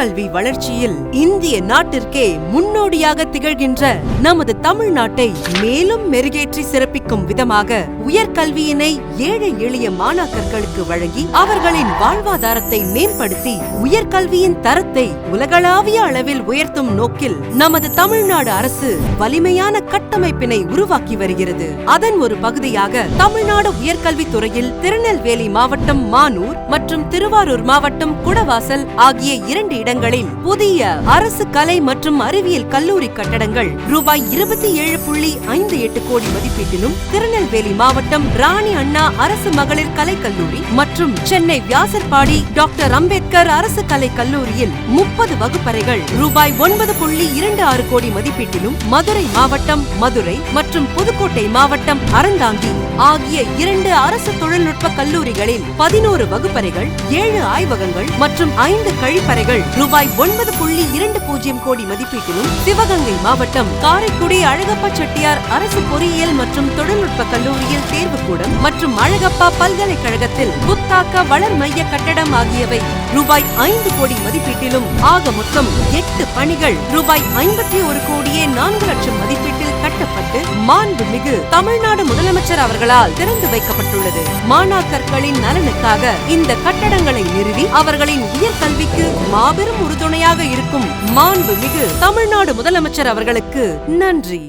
உயர்கல்வி வளர்ச்சியில் இந்திய நாட்டிற்கே முன்னோடியாக திகழ்கின்ற நமது தமிழ்நாட்டை மேலும் மெருகேற்றி சிறப்பிக்கும் விதமாக உயர்கல்வியினை ஏழை எளிய மாணாக்கர்களுக்கு வழங்கி அவர்களின் வாழ்வாதாரத்தை மேம்படுத்தி உயர்கல்வியின் தரத்தை உலகளாவிய அளவில் உயர்த்தும் நோக்கில் நமது தமிழ்நாடு அரசு வலிமையான கட்டமைப்பினை உருவாக்கி வருகிறது. அதன் ஒரு பகுதியாக தமிழ்நாடு உயர்கல்வித்துறையில் திருநெல்வேலி மாவட்டம் மானூர் மற்றும் திருவாரூர் மாவட்டம் குடவாசல் ஆகிய 2 இடங்களில் புதிய அரசு கலை மற்றும் அறிவியல் கல்லூரி கட்டடங்கள் ரூபாய் 27.58 கோடி மதிப்பீட்டிலும், திருநெல்வேலி மாவட்டம் ராணி அண்ணா அரசு மகளிர் கலைக்கல்லூரி மற்றும் சென்னை வியாசர்பாடி டாக்டர் அம்பேத்கர் அரசு கலை கல்லூரியில் 30 வகுப்பறைகள் ரூபாய் 9.26 கோடி மதிப்பீட்டிலும், மதுரை மாவட்டம் மதுரை மற்றும் புதுக்கோட்டை மாவட்டம் அறந்தாங்கி ஆகிய 2 அரசு தொழில்நுட்ப கல்லூரிகளில் 11 வகுப்பறைகள், 7 ஆய்வகங்கள் மற்றும் 5 கழிப்பறைகள் ரூபாய் 9.20 கோடி மதிப்பீட்டிலும், சிவகங்கை மாவட்டம் காரைக்குடி அழகப்பா செட்டியார் அரசு பொறியியல் மற்றும் தொழில்நுட்ப கல்லூரியில் தேர்வுக்கூடம் மற்றும் அழகப்பா பல்கலைக்கழகத்தில் புத்தாக்க வளர் மைய கட்டடம் ஆகியவை ரூபாய் 5 கோடி மதிப்பீட்டிலும் ஆக மொத்தம் 8 பணிகள் ரூபாய் 51.4 லட்சம் மதிப்பீட்டில் கட்டப்பட்டு மாண்புமிகு தமிழ்நாடு முதலமைச்சர் அவர்களால் திறந்து வைக்கப்பட்டுள்ளது. மாணாக்கர்களின் நலனுக்காக இந்த கட்டடங்களை நிறுவி அவர்களின் உயர்கல்விக்கு மாபெரும் உறுதுணையாக இருக்கும் மாண்புமிகு தமிழ்நாடு முதலமைச்சர் அவர்களுக்கு நன்றி.